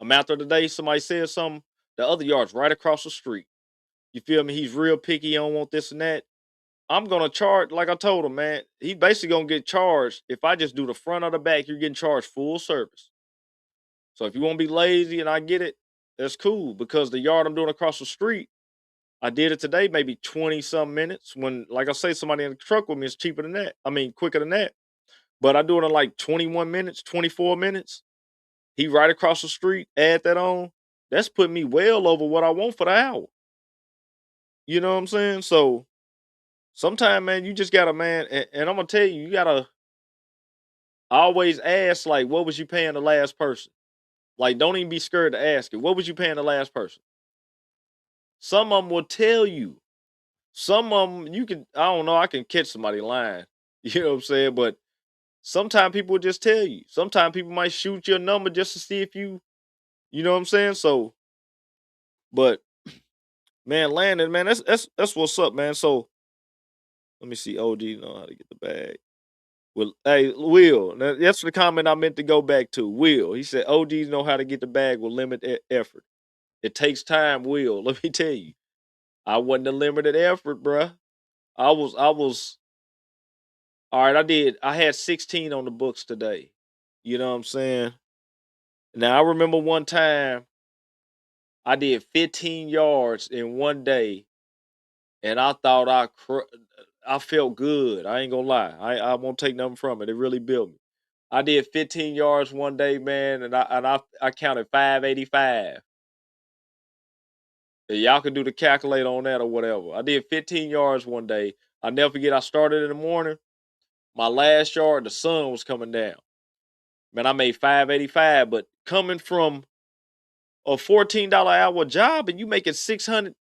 I'm out there today. Somebody said something. The other yard's right across the street. You feel me? He's real picky. He don't want this and that. I'm gonna charge, like I told him, man. He basically gonna get charged if I just do the front or the back. You're getting charged full service. So if you want to be lazy, and I get it, that's cool, because the yard I'm doing across the street, I did it today, maybe 20 some minutes. When, like I say, somebody in the truck with me is cheaper than that. I mean, quicker than that. But I do it in like 21 minutes, 24 minutes. He right across the street, add that on. That's putting me well over what I want for the hour. You know what I'm saying? So sometimes, man, you just gotta, man, and I'm gonna tell you, you gotta always ask, like, what was you paying the last person? Like, don't even be scared to ask it. What was you paying the last person? Some of them will tell you. Some of them, you can, I don't know, I can catch somebody lying. You know what I'm saying? But sometimes people will just tell you. Sometimes people might shoot your number just to see if you know what I'm saying? So, but man, Landon, man, that's what's up, man. So let me see. OD know how to get the bag. Well, hey, Will, that's the comment I meant to go back to. Will, he said, ODs know how to get the bag with limited effort. It takes time, Will. Let me tell you, I wasn't a limited effort, bruh. I was, all right, I had 16 on the books today. You know what I'm saying? Now I remember one time I did 15 yards in one day, and I thought I felt good. I ain't gonna lie. I won't take nothing from it. It really built me. I did 15 yards one day, man, and I counted 585. And y'all can do the calculator on that or whatever. I did 15 yards one day. I'll never forget. I started in the morning. My last yard, the sun was coming down. Man, I made 585. But coming from a $14 hour job and you making 600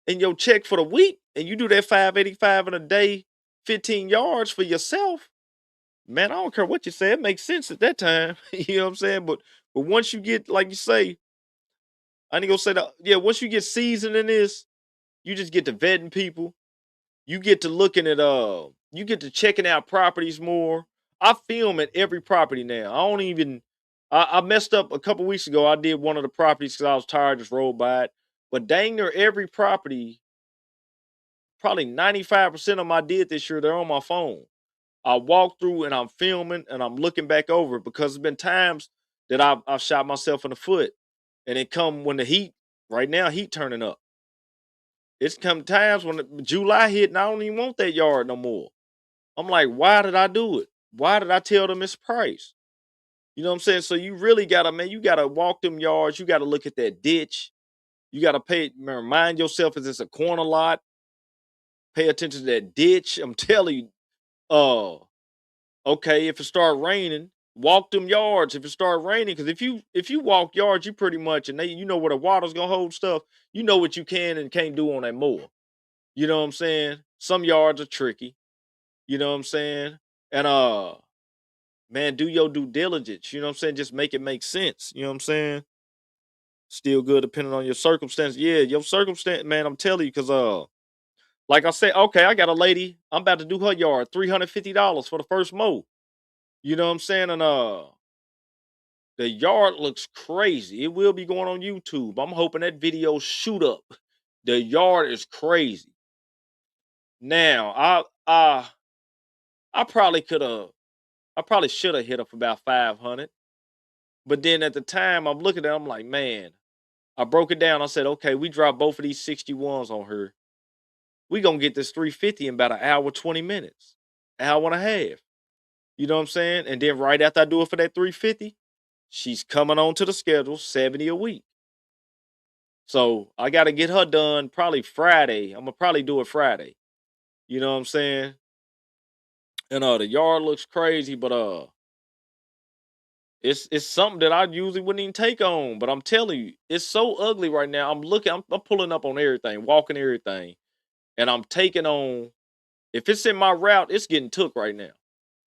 in your check for the week, and you do that 585 in a day, 15 yards for yourself, man, I don't care what you say. It makes sense at that time. You know what I'm saying? But once you get, like you say, I ain't gonna say that. Yeah, once you get seasoned in this, you just get to vetting people. You get to looking at you get to checking out properties more. I film at every property now. I don't even I messed up a couple weeks ago. I did one of the properties because I was tired, just rolled by it. But dang near every property, probably 95% of them I did this year, they're on my phone. I walk through and I'm filming and I'm looking back over it because there's been times that I've shot myself in the foot. And it come when the heat, right now, heat turning up. It's come times when July hit and I don't even want that yard no more. I'm like, why did I do it? Why did I tell them it's price? You know what I'm saying? So you really gotta, man, you gotta walk them yards. You gotta look at that ditch. You gotta remind yourself is this a corner lot? Pay attention to that ditch. I'm telling you, uh, okay, if it start raining, walk them yards if it start raining. Because if you walk yards, you pretty much and you know where the water's gonna hold stuff. You know what you can and can't do on that mower. You know what I'm saying? Some yards are tricky. You know what I'm saying? And man, do your due diligence. You know what I'm saying? Just make it make sense. You know what I'm saying? Still good depending on your circumstance. Yeah, your circumstance, man. I'm telling you, because like I said, okay, I got a lady. I'm about to do her yard, $350 for the first mow. You know what I'm saying? And the yard looks crazy. It will be going on YouTube. I'm hoping that video shoot up. The yard is crazy. Now, I probably could have I probably should have hit her for about 500. But then at the time I'm looking at it, I'm like, man, I broke it down. I said, okay, we dropped both of these 61s on her. We gonna get this 350 in about an hour, 20 minutes, hour and a half. You know what I'm saying? And then right after I do it for that 350, she's coming on to the schedule, 70 a week. So I got to get her done probably Friday. I'm gonna probably do it Friday. You know what I'm saying? And the yard looks crazy, but it's something that I usually wouldn't even take on. But I'm telling you, it's so ugly right now. I'm pulling up on everything, walking everything, and I'm taking on. If it's in my route, it's getting took right now.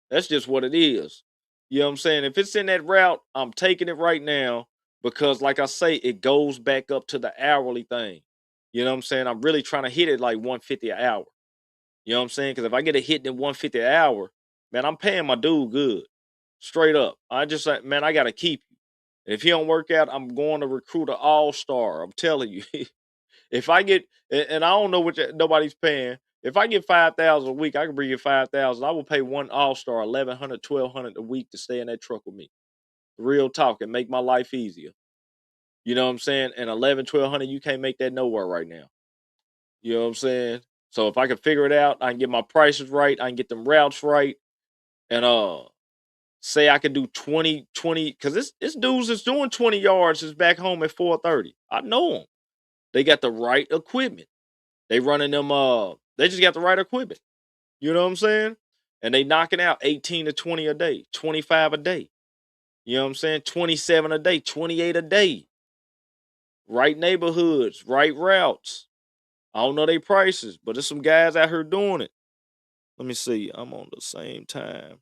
That's just what it is. You know what I'm saying? If it's in that route, I'm taking it right now because, like I say, it goes back up to the hourly thing. You know what I'm saying? I'm really trying to hit it like 150 an hour. You know what I'm saying? Because if I get a hit in 150 an hour, man, I'm paying my dude good. Straight up. I just like, man, I gotta keep you. If he don't work out, I'm going to recruit an all-star. I'm telling you. If I get and I don't know what nobody's paying. If I get 5,000 a week, I can bring you 5,000. I will pay one all-star 1,100, 1,200 a week to stay in that truck with me. Real talk and make my life easier. You know what I'm saying? And 11, 1,200, you can't make that nowhere right now. You know what I'm saying? So if I can figure it out, I can get my prices right, I can get them routes right, and say I could do 20, because this dude's that's doing 20 yards is back home at 4:30. I know them. They got the right equipment. They running them they just got the right equipment. You know what I'm saying? And they knocking out 18 to 20 a day, 25 a day. You know what I'm saying? 27 a day, 28 a day. Right neighborhoods, right routes. I don't know their prices, but there's some guys out here doing it. Let me see. I'm on the same time.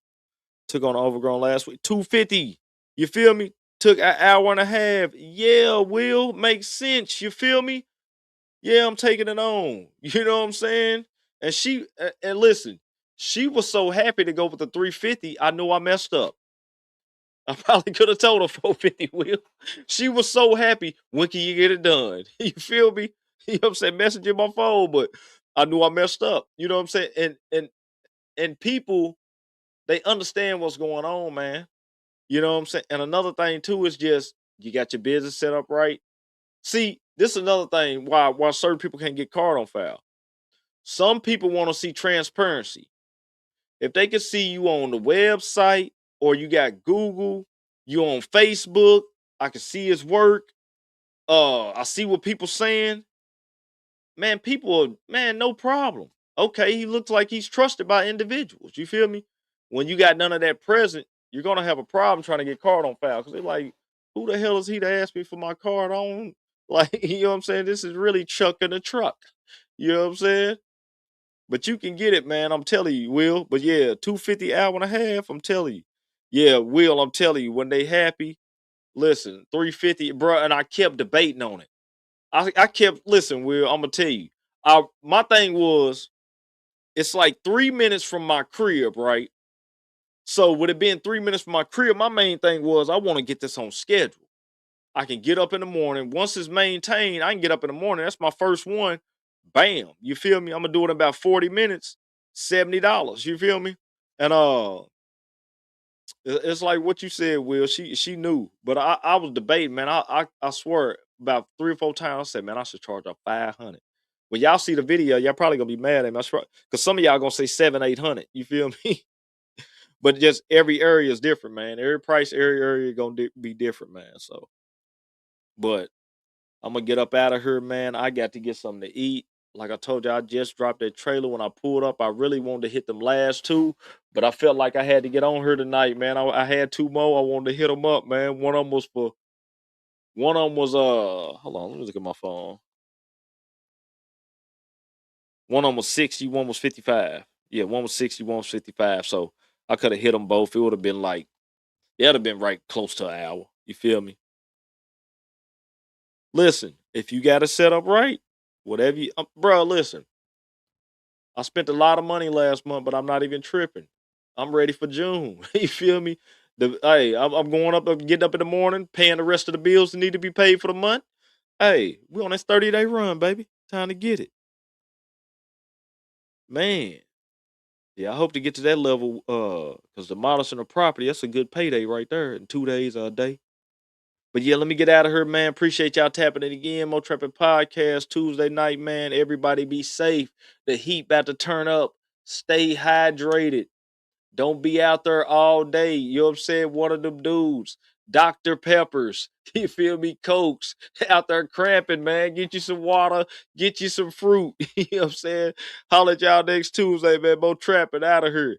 Took on Overgrown last week. 250. You feel me? Took an hour and a half. Yeah, Will. Makes sense. You feel me? Yeah, I'm taking it on. You know what I'm saying? And and listen, she was so happy to go with the 350. I knew I messed up. I probably could have told her 450, Will. She was so happy. When can you get it done? You feel me? You know what I'm saying? Messaging my phone, but I knew I messed up. You know what I'm saying? And people, they understand what's going on, man. You know what I'm saying? And another thing too is just you got your business set up right. See, this is another thing why certain people can't get card on file. Some people want to see transparency. If they can see you on the website or you got Google, you on Facebook, I can see his work. I see what people saying. Man, man, no problem. Okay, he looks like he's trusted by individuals. You feel me? When you got none of that present, you're gonna have a problem trying to get card on file because they're like, who the hell is he to ask me for my card on? Like, you know what I'm saying? This is really Chuck in the truck. You know what I'm saying? But you can get it, man. I'm telling you, Will. But yeah, 250 hour and a half. I'm telling you. Yeah, Will, I'm telling you, when they happy, listen, 350, bro. And I kept debating on it. I kept listen, Will. I'm gonna tell you. My thing was, it's like 3 minutes from my crib, right? So with it being 3 minutes from my crib, my main thing was I want to get this on schedule. I can get up in the morning. Once it's maintained, I can get up in the morning. That's my first one. Bam. You feel me? I'm gonna do it in about 40 minutes, $70. You feel me? And it's like what you said, Will. She knew, but I was debating, man. I swear about 3 or 4 times I said, man, I should charge her 500. When y'all see the video, y'all probably gonna be mad at me. I swear, because some of y'all gonna say 700, 800. You feel me? But just every area is different, man. Every price, every area gonna be different, man. So, but I'm gonna get up out of here, man. I got to get something to eat. Like I told you, I just dropped that trailer. When I pulled up, I really wanted to hit them last two, but I felt like I had to get on here tonight, man. I had two more. I wanted to hit them up, man. One of them was hold on, let me look at my phone. One of them was 60, one was 55. Yeah, one was 60, one was 55. So I could have hit them both. It would have been like, it would have been right close to an hour. You feel me? Listen, if you got it set up right, whatever you, bro, listen. I spent a lot of money last month, but I'm not even tripping. I'm ready for June. You feel me? Hey, I'm going up, getting up in the morning, paying the rest of the bills that need to be paid for the month. Hey, we on this 30-day run, baby. Time to get it. Man. Yeah, I hope to get to that level, because demolishing a property, that's a good payday right there in 2 days or a day. But yeah, let me get out of here, man. Appreciate y'all tapping it again. Mo Trappin Podcast, Tuesday night, man. Everybody be safe. The heat about to turn up. Stay hydrated. Don't be out there all day. You know what I'm saying? One of them dudes. Dr. Peppers. You feel me? Cokes. Out there cramping, man. Get you some water. Get you some fruit. You know what I'm saying? Holla at y'all next Tuesday, man. Mo Trappin out of here.